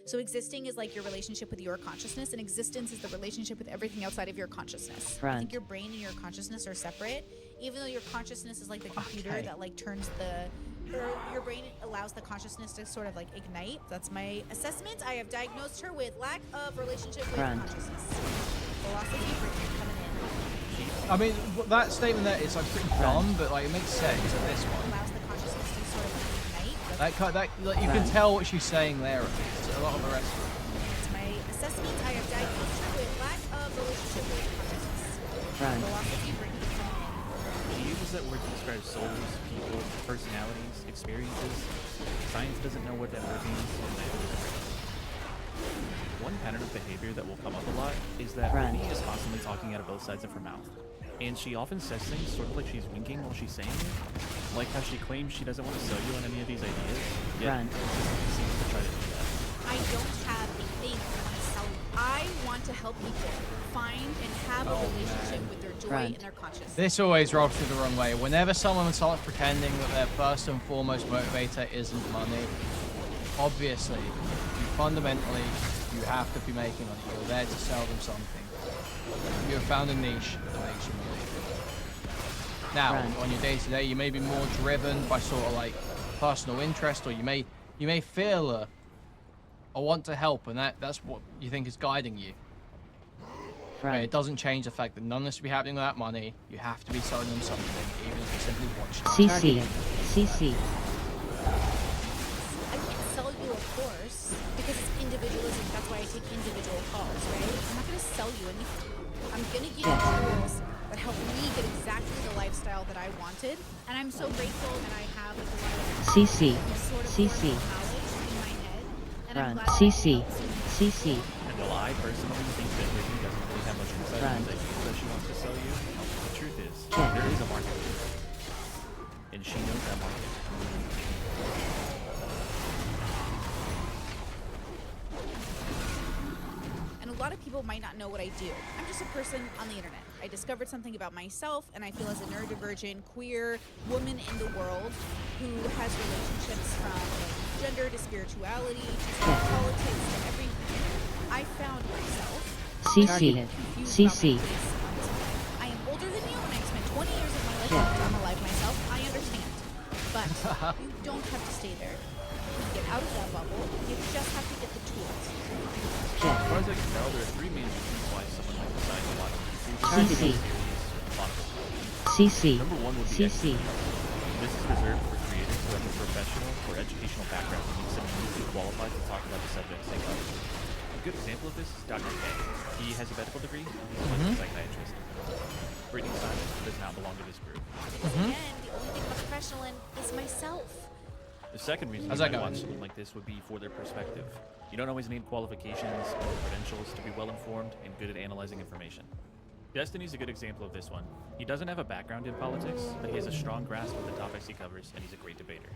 So existing is like your relationship with your consciousness, and existence is the relationship with everything outside of your consciousness. I think your brain and your consciousness are separate, even though your consciousness is like the computer that like turns your brain allows the consciousness to sort of like ignite. That's my assessment. I have diagnosed her with lack of relationship with consciousness. Philosophy coming in. I mean, that statement there is like pretty dumb, but like it makes sense at this one. Allows the consciousness to sort of ignite. Like, you can tell what she's saying there. At least. A lot of the rest. That's my assessment. I have diagnosed her with lack of relationship with consciousness. Philosophy coming in. She uses that word to describe souls, people, personalities, experiences. Science doesn't know what that word means, and neither does Brittany. One pattern of behavior that will come up a lot is that Brittany is constantly talking out of both sides of her mouth. And she often says things sort of like she's winking while she's saying it. Like how she claims she doesn't want to sell you on any of these ideas, yet she seems to try to do that. I don't have a thing I want to sell you. I want to help people find and have a relationship with their joy and their consciousness. This always rubs me the wrong way. Whenever someone starts pretending that their first and foremost motivator isn't money, obviously, fundamentally, you have to be making money. You're there to sell them something. You have found a niche that makes you money. Now, on your day-to-day, you may be more driven by sort of like personal interest, or you may feel a want to help, and that's what you think is guiding you. Right. It doesn't change the fact that none of this should be happening without money. You have to be selling them something, even if you simply watch them. CC. I can't sell you, of course, because it's individualism. That's why I take individual calls, right? I'm not going to sell you anything. I'm going to give you tools that help me get exactly the lifestyle that I wanted, and I'm so grateful that I have like, a lot of CC. sort of CC. knowledge in my head, and I'm glad CC. that CC. And while I personally think that Brittany doesn't really have much insight on the ideas that she wants to sell you, the truth is, there is a market for it. And she knows that market. And a lot of people might not know what I do. I'm just a person on the internet. I discovered something about myself, and I feel as a neurodivergent, queer woman in the world who has relationships from gender to spirituality to politics to everything. I found myself. CC. I am older than you, and I spent 20 years of my life trying to live myself. I understand. But you don't have to stay there. You can get out of that bubble. You just have to get the tools. As far as I can tell, there are three main reasons why someone might decide to watch CC. Number one would be CC. This is reserved for creators who have a professional or educational background and need someone who's qualified to talk about the subjects they cover. A good example of this is Dr. K. He has a medical degree and he's a psychiatrist. Brittany Simon does not belong to this group. Again, the only thing I'm professional in is myself. The second reason you might watch something like this would be for their perspective. You don't always need qualifications or credentials to be well-informed and good at analyzing information. Destiny's a good example of this one. He doesn't have a background in politics, but he has a strong grasp of the topics he covers, and he's a great debater.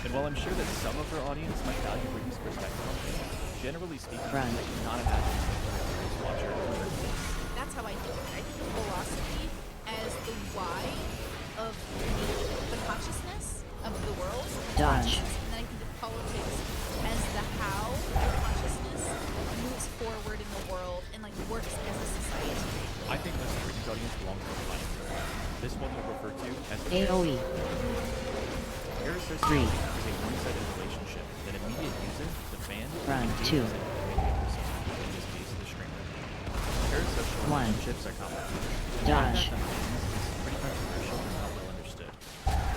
And while I'm sure that some of her audience might value Brittany's perspective on things, generally speaking, I cannot imagine a watcher. That's how I do it. I think of philosophy as the why of the consciousness of the world. Dodge. And then I think of politics as the how the consciousness moves forward in the world and like works as a society. I think most of Brittany's audience belongs to the planet. This one we'll refer to as the AOE. Parasocial is a one-sided relationship that immediate user, the fan, engages in this case, the streamer. Parasocial relationships are complicated. Dodge. Is pretty controversial and not well understood.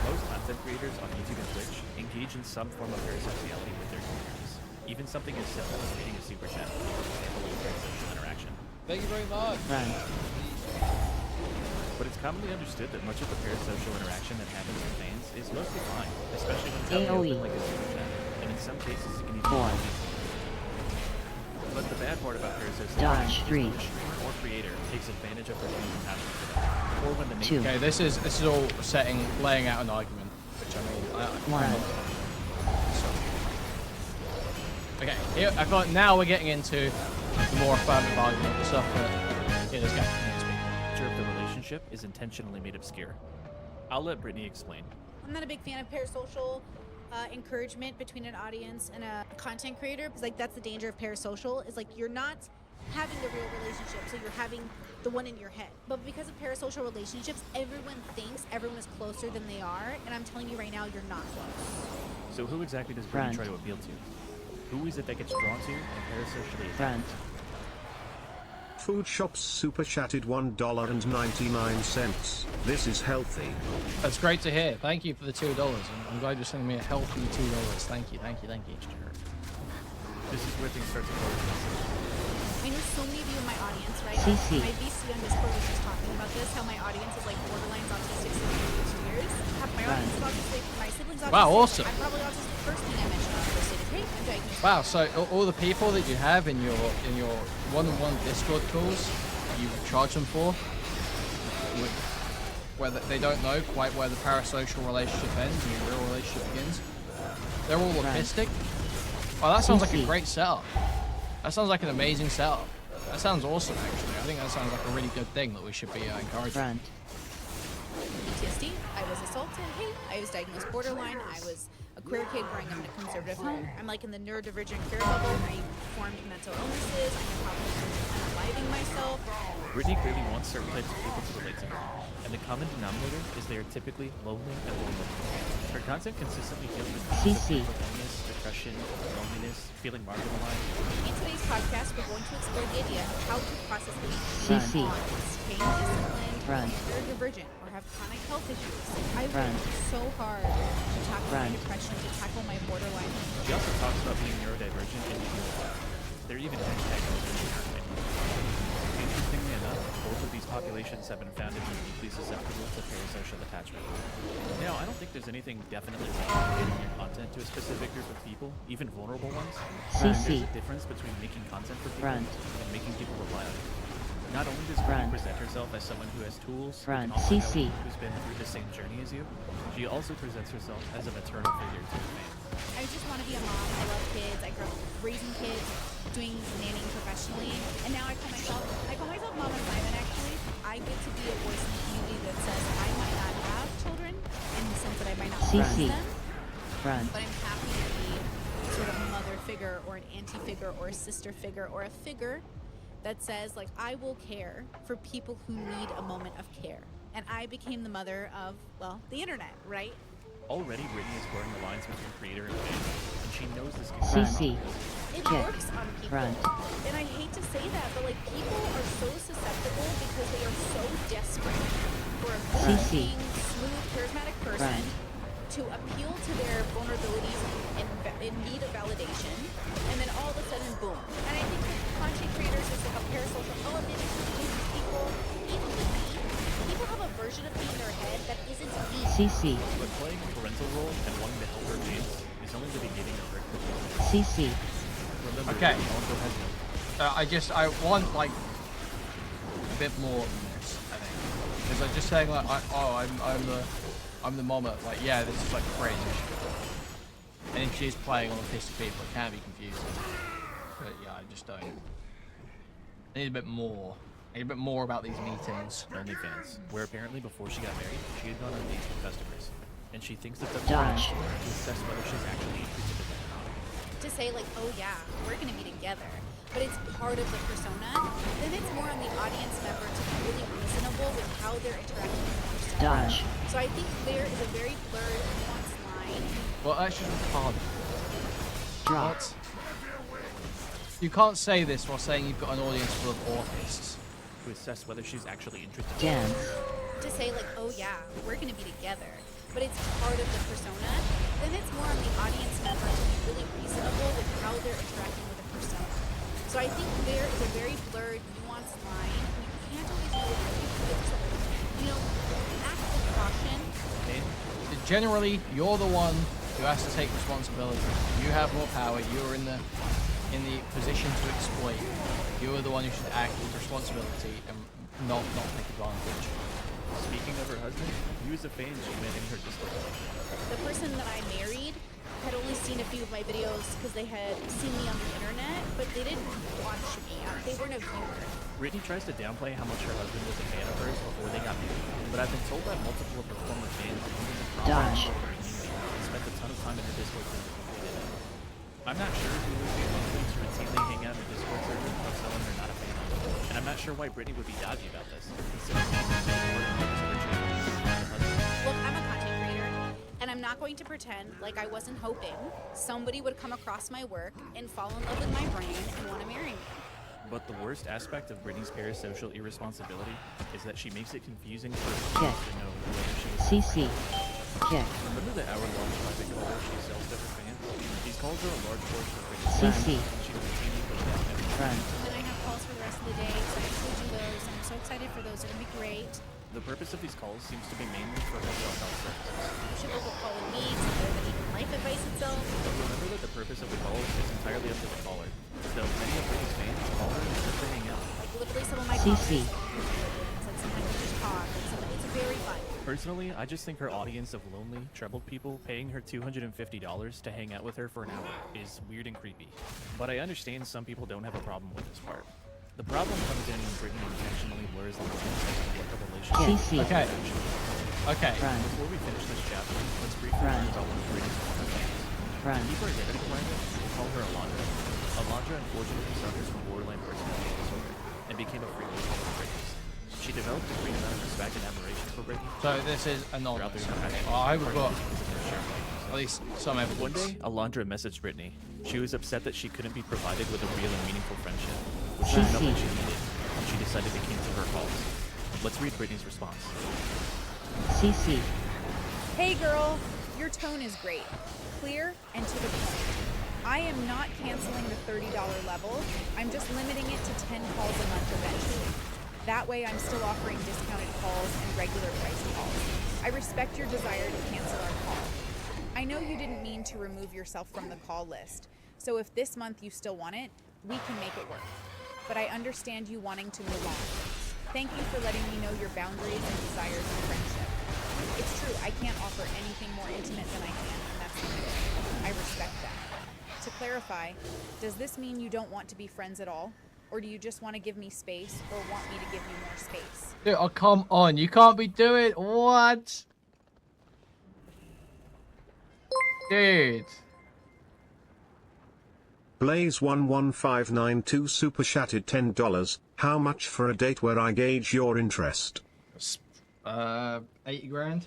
Most content creators on YouTube and Twitch engage in some form of parasociality with their communities. Even something as simple as reading a super chat is an example of parasocial interaction. Thank you very much. But it's commonly understood that much of the parasocial interaction that happens with fans is mostly fine, especially when it's out in like a super chat, and in some cases it can even be easy. But the bad part about parasociality is when the streamer or creator takes advantage of their fans' passion for them, or when the main Okay, this is all laying out an argument, which I mean, okay, here I thought now we're getting into the more affirmative argument and stuff that this guy can speak. Of the relationship is intentionally made obscure. I'll let Brittany explain. I'm not a big fan of parasocial encouragement between an audience and a content creator, because like that's the danger of parasocial, is like you're not having the real relationship, so you're having the one in your head. But because of parasocial relationships, everyone thinks everyone is closer than they are, and I'm telling you right now, you're not close. So who exactly does Brittany try to appeal to? Who is it that gets drawn to and parasocially Front. Food Shops super chatted $1.99. This is healthy. That's great to hear. Thank you for the $2. I'm glad you're sending me a healthy $2. Thank you, thank you, thank you. This is where things start to go. I know so many of you in my audience, right? CC. My VC on Discord was just talking about this, how my audience is like borderline autistic since years. Half my audience is autistic, my siblings autistic. Wow, awesome. I'm probably autistic. The first thing I mentioned on the first date is, hey, I'm diagnosed. Wow, so all the people that you have in your one-on-one Discord calls, you charge them for, where they don't know quite where the parasocial relationship ends and the real relationship begins. They're all autistic. Wow, that sounds like a great setup. That sounds like an amazing setup. That sounds awesome, actually. I think that sounds like a really good thing that we should be encouraging. Front. PTSD, I was assaulted, hey, I was diagnosed borderline, I was a queer kid growing up in a conservative home, I'm like in the neurodivergent queer bubble, I formed mental illnesses, I have problems unaliving myself. Brittany clearly wants certain types of people to relate to her, and the common denominator is they are typically lonely and vulnerable. Her content consistently deals with CC. illness, depression, loneliness, feeling marginalized. In today's podcast, we're going to explore the idea of how to process the CC. staying disciplined, Front. neurodivergent, or have chronic health issues. I've Front. worked so hard to tackle my Front. depression, to tackle my borderline. She also talks about being neurodivergent and there are even hashtags for this. Interestingly enough, both of these populations have been found to be deeply susceptible to parasocial attachment. Now, I don't think there's anything definitely wrong with getting your content to a specific group of people, even vulnerable ones. CC. There's a difference between making content for people Front. and making people rely on it. Not only does Front. Brittany present herself as someone who has tools, Front. who can also CC. help, who's been through the same journey as you, she also presents herself as a maternal figure to her fans. I just want to be a mom. I love kids. I grew up raising kids, doing nannying professionally, and now I call myself Mama Simon. Actually, I get to be a voice in the community that says I might not have children in the sense that I might not raise CC. them, Front. but I'm happy to be sort of a mother figure or an auntie figure or a sister figure or a figure that says like I will care for people who need a moment of care. And I became the mother of, well, the internet, right? Already, Brittany is blurring the lines between creator and fan, and she knows this can CC. It Check. works on people. Front. And I hate to say that, but like people are so susceptible because they are so desperate for a CC. good-looking, smooth, charismatic person to appeal to their vulnerabilities and in need of validation, and then all of a sudden, boom. And I think with content creators, there's like a parasocial element to people. Even with me, people have a version of me in their head that isn't me. CC. But playing a parental role and wanting to help her fans is only the beginning of her career. CC. Remember, Okay. she also has I want like a bit more than this. I think because I'm just saying like I'm the mama. Like yeah, this is like cringe. And if she's playing on autistic people, it can be confusing. But yeah, I just don't. I need a bit more. I need a bit more about these meetings. OnlyFans, where apparently before she got married, she had gone on dates with customers, and she thinks that the Dodge. to assess whether she's actually interested in them. To say like, oh yeah, we're gonna be together, but it's part of the persona, then it's more on the audience member to be really reasonable with how they're interacting with the persona. Dodge. So I think there is a very blurred, nuanced line. Well, actually, hard. Drop. What? You can't say this while saying you've got an audience full of autists. To assess whether she's actually interested. Dance. To say like, oh yeah, we're gonna be together, but it's part of the persona, then it's more on the audience member to be really reasonable with how they're interacting with the persona. So I think there is a very blurred, nuanced line. You can't always know what you know, act with caution. Generally, you're the one who has to take responsibility. You have more power. You're in the position to exploit. You are the one who should act with responsibility and not take advantage. Speaking of her husband, he was a fan she met in her Discord. The person that I married had only seen a few of my videos because they had seen me on the internet, but they didn't watch me. They weren't a viewer. Brittany tries to downplay how much her husband was a fan of hers before they got married, but I've been told by multiple of her former fans that he was a Dodge. prominent member of her community and spent a ton of time in her Discord server completed. I'm not sure who would be likely to routinely hang out in a Discord server of someone they're not a fan of. And I'm not sure why Brittany would be dodgy about this, considering she's a big part of her husband. Look, I'm a content creator, and I'm not going to pretend like I wasn't hoping somebody would come across my work and fall in love with my brand and want to marry me. But the worst aspect of Brittany's parasocial irresponsibility is that she makes it confusing for her to know whether she is CC. Kick. Remember the hour-long private call she sells to her fans? These calls are a large portion of Brittany's CC. and she routinely puts down every Run. And then I have calls for the rest of the day, so I usually do those, and I'm so excited for those. They're gonna be great. The purpose of these calls seems to be mainly for her self-help services. You should look at calling needs rather than even life advice itself. But remember that the purpose of the calls is entirely up to the caller. So many of Brittany's fans call her just to hang out. Like literally some of my CC. It's like sometimes we just talk. It's very fun. Personally, I just think her audience of lonely, troubled people paying her $250 to hang out with her for an hour is weird and creepy. But I understand some people don't have a problem with this part. The problem comes in when Brittany intentionally blurs the lines of what the relationship CC. Okay. Okay. Run. Before we finish this chapter, let's briefly Run. talk about Brittany's former fans. Run. To keep her identity private, we'll call her Alondra. Alondra unfortunately suffers from borderline personality disorder and became a frequent caller of Brittany's. She developed a great amount of respect and admiration for Brittany. So this is throughout anonymous. their interaction. I hope we've got One at least some evidence. day, Alondra messaged Brittany. She was upset that she couldn't be provided with a real and meaningful friendship, which she felt like she needed, and she decided to cancel her calls. Let's read Brittany's response. CC. Hey girl, your tone is great. Clear and to the point. I am not canceling the $30 level. I'm just limiting it to 10 calls a month eventually. That way I'm still offering discounted calls and regular priced calls. I respect your desire to cancel our call. I know you didn't mean to remove yourself from the call list, so if this month you still want it, we can make it work. But I understand you wanting to move on. Thank you for letting me know your boundaries and desires for friendship. It's true, I can't offer anything more intimate than I can, and that's limited. I respect that. To clarify, does this mean you don't want to be friends at all? Or do you just want to give me space or want me to give you more space? Dude, oh, come on. You can't be doing... What? Dude. Blaze11592 super chatted $10. How much for a date where I gauge your interest? 80 grand?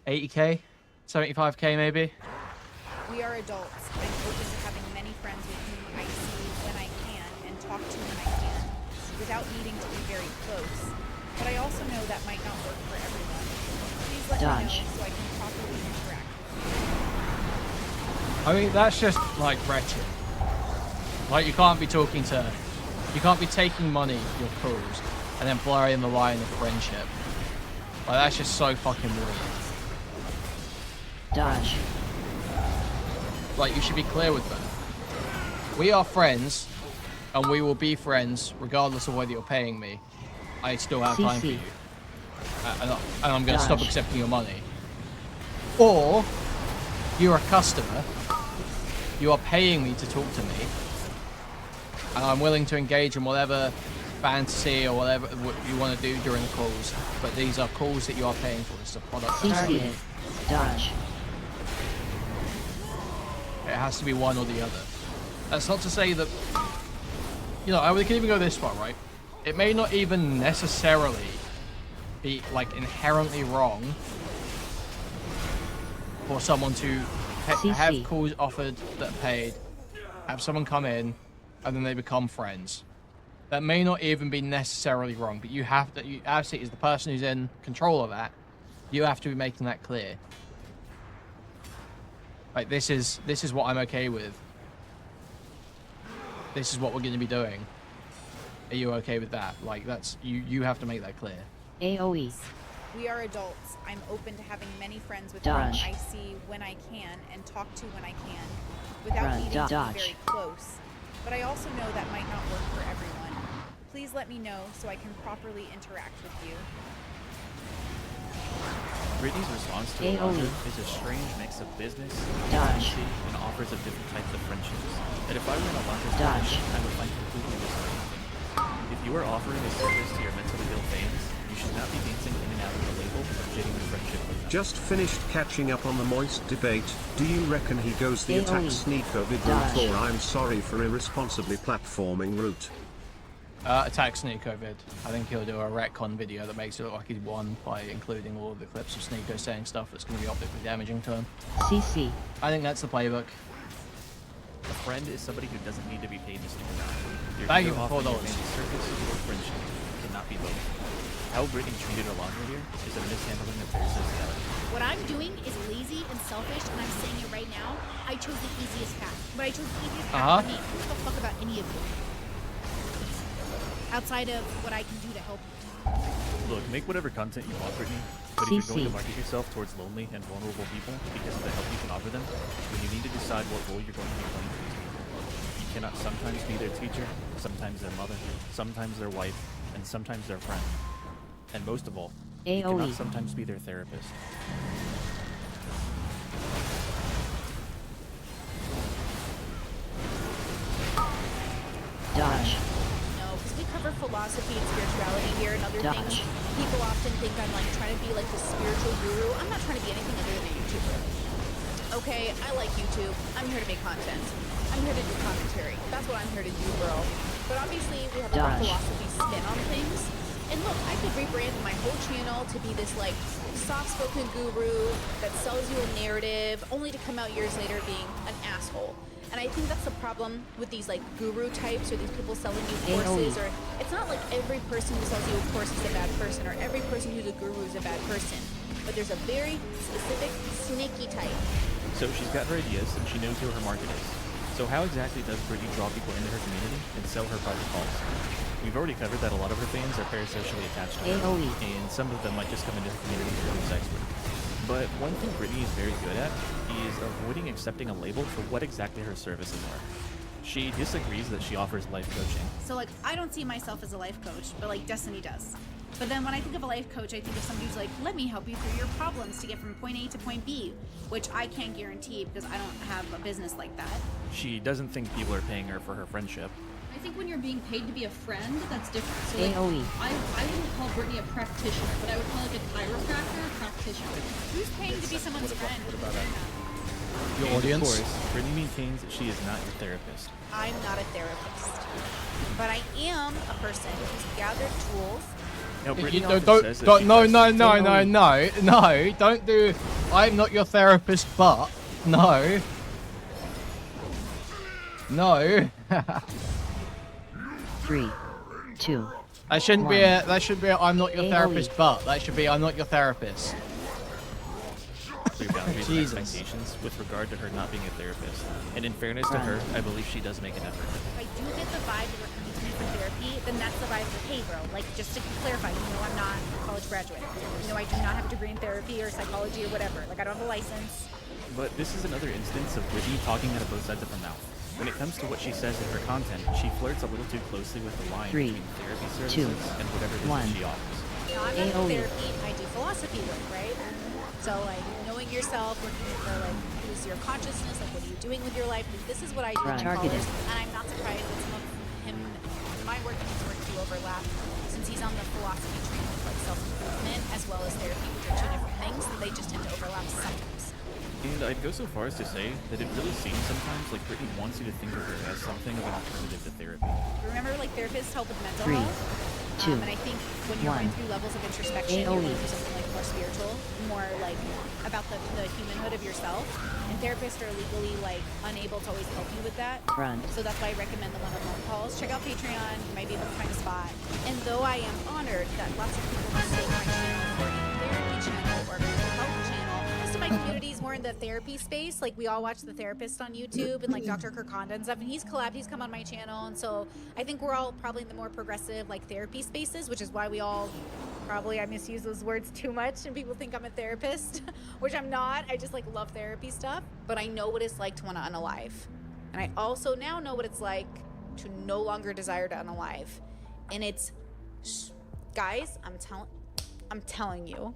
80k? 75k maybe? We are adults. I'm open to having many friends with whom I see when I can and talk to when I can, without needing to be very close. But I also know that might not work for everyone. Please let me know so I can properly interact with you. I mean, that's just like wretched. Like, you can't be talking to... You can't be taking money, your calls, and then blurring the line of friendship. Like, that's just so fucking weird. Dodge. Like, you should be clear with them. We are friends, and we will be friends regardless of whether you're paying me. I still have time for you. And I'm going to stop accepting your money. Or, you're a customer, you are paying me to talk to me, and I'm willing to engage in whatever fantasy or whatever you want to do during the calls. But these are calls that you are paying for. It's a product. CC. Dodge. It has to be one or the other. That's not to say that, you know, we can even go this far, right? It may not even necessarily be, like, inherently wrong for someone to have calls offered that are paid, have someone come in, and then they become friends. That may not even be necessarily wrong, but you have to, you absolutely, as the person who's in control of that, you have to be making that clear. Like, this is what I'm okay with. This is what we're going to be doing. Are you okay with that? Like, that's, you have to make that clear. AoE. We are adults. I'm open to having many friends with whom I see when I can and talk to when I can, without needing to be very close. But I also know that might not work for everyone. Please let me know so I can properly interact with you. Brittany's response to Alondra is a strange mix of business, honesty, and offers of different types of friendships that if I were in Alondra's position, I would find completely disorienting. If you are offering a service to your mentally ill fans, you should not be dancing in and out of the label or jading the friendship with them. Just finished catching up on the Moist debate. Do you reckon he goes the attack AoE. sneak over Dash. route, or I'm sorry for irresponsibly platforming route? Attack Sneeko vid. I think he'll do a retcon video that makes it look like he's won by including all of the clips of Sneeko saying stuff that's going to be optically damaging to him. CC. I think that's the playbook. A friend is somebody who doesn't need to be paid to stick around. Your Thank you hero for offering $4. your family service or friendship cannot be both. How Brittany treated Alondra here is a mishandling of their sociality. What I'm doing is lazy and selfish, and I'm saying it right now. I chose the easiest path, but I chose the easiest path for me. Who gives a fuck about any of you? Outside of what I can do to help you. Look, make whatever content you want, Brittany, but if you're going to market yourself towards lonely and vulnerable people because of the help you can offer them, then you need to decide what role you're going to be playing for these people. You cannot sometimes be their teacher, sometimes their mother, sometimes their wife, and sometimes their friend. And most of all, you cannot AoE. sometimes be their therapist. Dodge. No, because we cover philosophy and spirituality here and other things. People often think I'm like trying to be like the spiritual guru. I'm not trying to be anything other than a YouTuber. Okay, I like YouTube. I'm here to make content. I'm here to do commentary. That's what I'm here to do, girl. But obviously, we have a lot of philosophy spin on things. And look, I could rebrand my whole channel to be this like soft-spoken guru that sells you a narrative, only to come out years later being an asshole. And I think that's the problem with these like guru types or these people selling you courses. Or it's not like every person who sells you a course is a bad person, or every person who's a guru is a bad person. But there's a very specific sneaky type. So she's got her ideas and she knows who her market is. So how exactly does Brittany draw people into her community and sell her private calls? We've already covered that a lot of her fans are parasocially attached to her, AoE. and some of them might just come into the community through sex work. But one thing Brittany is very good at is avoiding accepting a label for what exactly her services are. She disagrees that she offers life coaching. So like, I don't see myself as a life coach, but like Destiny does. But then when I think of a life coach, I think of somebody who's like, let me help you through your problems to get from point A to point B, which I can't guarantee because I don't have a business like that. She doesn't think people are paying her for her friendship. I think when you're being paid to be a friend, that's different. So like, AoE. I wouldn't call Brittany a practitioner, but I would call like a chiropractor a practitioner. Who's paying to be someone's friend? Your And audience. of course, Brittany maintains that she is not your therapist. I'm not a therapist, but I am a person who's gathered tools. Now, You Brittany don't, often says that don't, she no, tries no, to- no, no, no, no, don't do, I'm not your therapist, but, no. No. 3, 2. That shouldn't be a, that should be a, I'm not your AoE. therapist, but, that should be, I'm not your therapist. clear boundaries and Jesus. expectations with regard to her not being a therapist. And in fairness to her, I believe she does make an effort. If I do get the vibe that we're coming to me for therapy, then that's the vibe of, hey, bro. Like, just to clarify, you know I'm not a college graduate. You know I do not have a degree in therapy or psychology or whatever. Like, I don't have a license. But this is another instance of Brittany talking out of both sides of her mouth. When it comes to what she says in her content, she flirts a little too closely with the line 3, between therapy services 2, and whatever it is 1. that she offers. You know, I'm not AoE. in therapy. I do philosophy work, right? So, like, knowing yourself, looking for, like, who's your consciousness, like, what are you doing with your life? Like, this is what I do in Targeted. college, and I'm not surprised that some of him, my work and his work do overlap, since he's on the philosophy train with, like, self-improvement as well as therapy, which are two different things, so they just tend to overlap sometimes. And I'd go so far as to say that it really seems sometimes like Brittany wants you to think of her as something of an alternative to therapy. Remember, like, therapists help with mental 3, health? 2, And I think when you're 1. going through levels of introspection, you're AoE. going through something like more spiritual, more like about the humanhood of yourself. And therapists are legally like unable to always help you with that. Front. So that's why I recommend the one-on-one calls. Check out Patreon; you might be able to find a spot. And though I am honored that lots of people mistake my channel for a therapy channel or mental health channel, most of my community is more in the therapy space. Like, we all watch The Therapist on YouTube and like Dr. Kirkonda and stuff. And he's collabed, he's come on my channel, and so I think we're all probably in the more progressive like therapy spaces, which is why we all probably, I misuse those words too much and people think I'm a therapist, which I'm not. I just like love therapy stuff, but I know what it's like to want to unalive. And I also now know what it's like to no longer desire to unalive. And it's, guys, I'm telling you,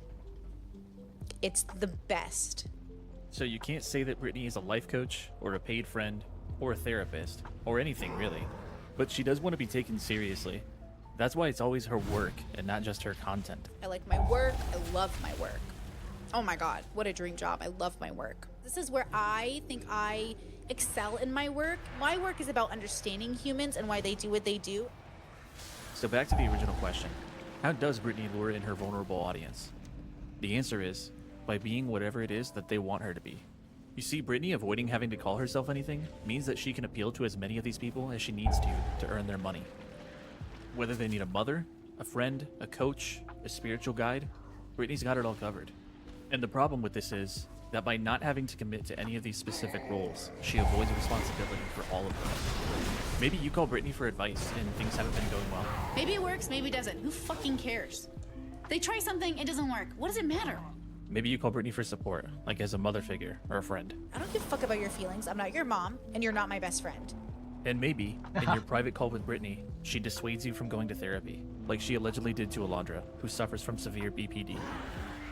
it's the best. So you can't say that Brittany is a life coach, or a paid friend, or a therapist, or anything really. But she does want to be taken seriously. That's why it's always her work and not just her content. I like my work. I love my work. Oh my God, what a dream job. I love my work. This is where I think I excel in my work. My work is about understanding humans and why they do what they do. So back to the original question. How does Brittany lure in her vulnerable audience? The answer is by being whatever it is that they want her to be. You see, Brittany avoiding having to call herself anything means that she can appeal to as many of these people as she needs to earn their money. Whether they need a mother, a friend, a coach, a spiritual guide, Brittany's got it all covered. And the problem with this is that by not having to commit to any of these specific roles, she avoids responsibility for all of them. Maybe you call Brittany for advice and things haven't been going well. Maybe it works, maybe it doesn't. Who fucking cares? They try something, it doesn't work. What does it matter? Maybe you call Brittany for support, like as a mother figure or a friend. I don't give a fuck about your feelings. I'm not your mom, and you're not my best friend. And maybe, in your private call with Brittany, she dissuades you from going to therapy, like she allegedly did to Alondra, who suffers from severe BPD.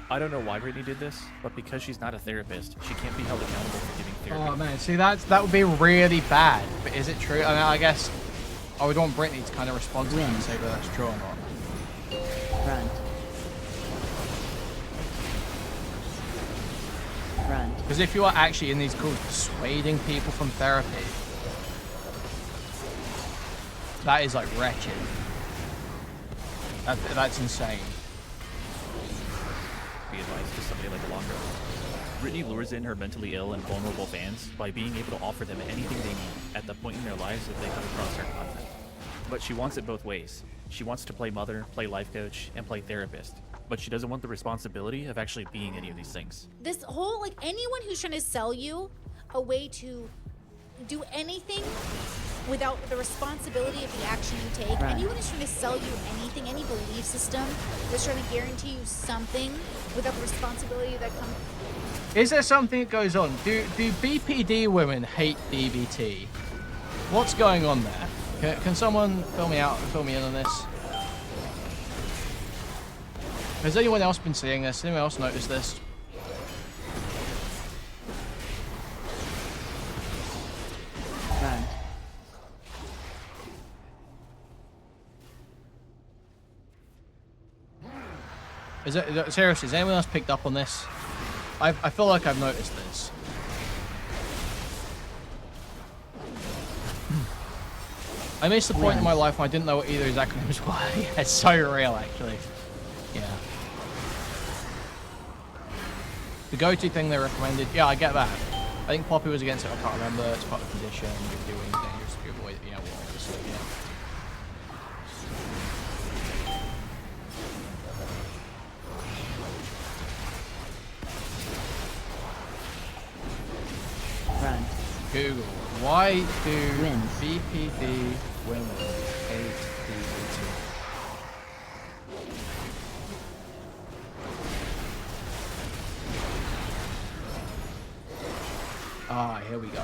I don't know why Brittany did this, but because she's not a therapist, she can't be held accountable for giving therapy. Oh man, see that would be really bad. But is it true? I mean, I guess I would want Brittany to kind of respond to that and say whether that's true or not. Front. Front. Because if you are actually in these calls persuading people from therapy, that is like wretched. That's insane. Be advice to somebody like Alondra. Brittany lures in her mentally ill and vulnerable fans by being able to offer them anything they need at the point in their lives that they come across her content. But she wants it both ways. She wants to play mother, play life coach, and play therapist. But she doesn't want the responsibility of actually being any of these things. This whole, like, anyone who's trying to sell you a way to do anything without the responsibility of the action you take, Right. anyone who's trying to sell you anything, any belief system that's trying to guarantee you something without the responsibility that comes. Is there something that goes on? Do BPD women hate DBT? What's going on there? Can someone fill me out and fill me in on this? Has anyone else been seeing this? Anyone else noticed this? Front. Seriously, has anyone else picked up on this? I feel like I've noticed this. I missed the point in my life when I didn't know what either of these acronyms were. Yeah, it's so real, actually. Yeah. The go-to thing they recommended. Yeah, I get that. I think Poppy was against it. I can't remember. It's part of the condition. You do anything dangerous to avoid. Yeah, well, obviously, yeah. Front. Google. Why do Wins. BPD women hate DBT? Ah, here we go.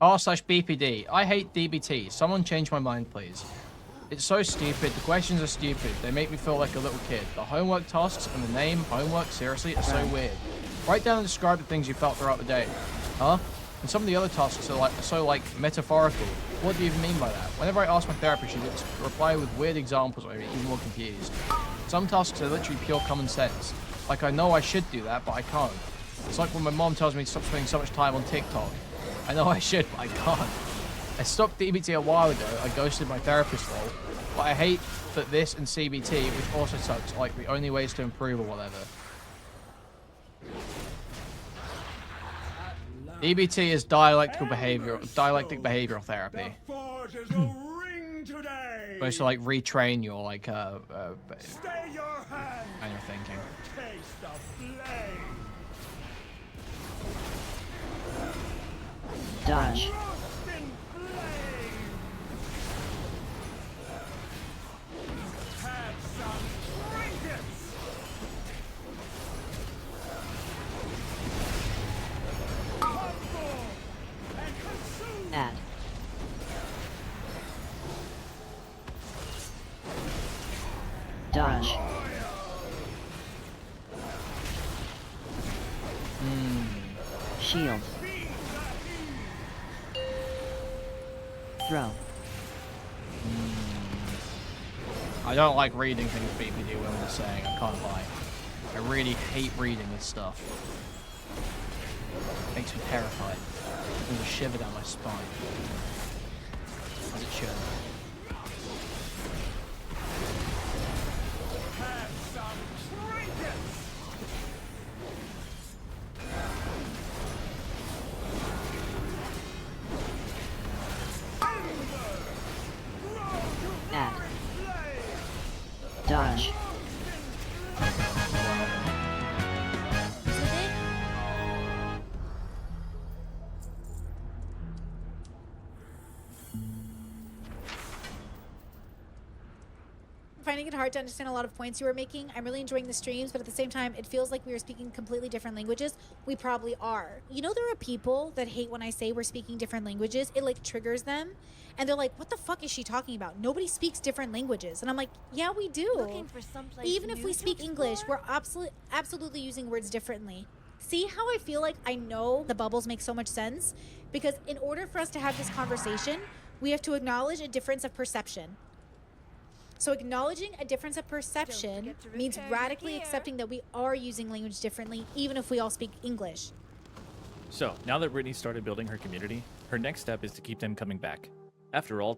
r/BPD. I hate DBT. Someone change my mind, please. It's so stupid. The questions are stupid. They make me feel like a little kid. The homework tasks and the name homework, seriously, are so weird. Write down and describe the things you felt throughout the day. Huh? And some of the other tasks are so metaphorical. What do you even mean by that? Whenever I ask my therapist, she just reply with weird examples or even more confused. Some tasks are literally pure common sense. Like, I know I should do that, but I can't. It's like when my mom tells me to stop spending so much time on TikTok. I know I should, but I can't. I stopped DBT a while ago. I ghosted my therapist role. But I hate that this and CBT, which also sucks, are like the only ways to improve or whatever. DBT is dialectic behavioral therapy. Supposed to like retrain your like and your thinking. Dodge. Add. Dodge. Shield. Throw. I don't like reading things BPD women are saying, I can't lie. I really hate reading this stuff. It makes me terrified. There's a shiver down my spine. As it should. Add. Dodge. I'm finding it hard to understand a lot of points you were making. I'm really enjoying the streams, but at the same time, it feels like we are speaking completely different languages. We probably are. You know, there are people that hate when I say we're speaking different languages. It like triggers them. And they're like, what the fuck is she talking about? Nobody speaks different languages. And I'm like, yeah, we do. Even if we speak English, we're absolutely using words differently. See how I feel like I know the bubbles make so much sense? Because in order for us to have this conversation, we have to acknowledge a difference of perception. So acknowledging a difference of perception means radically accepting that we are using language differently, even if we all speak English. So, now that Brittany started building her community, her next step is to keep them coming back. After all,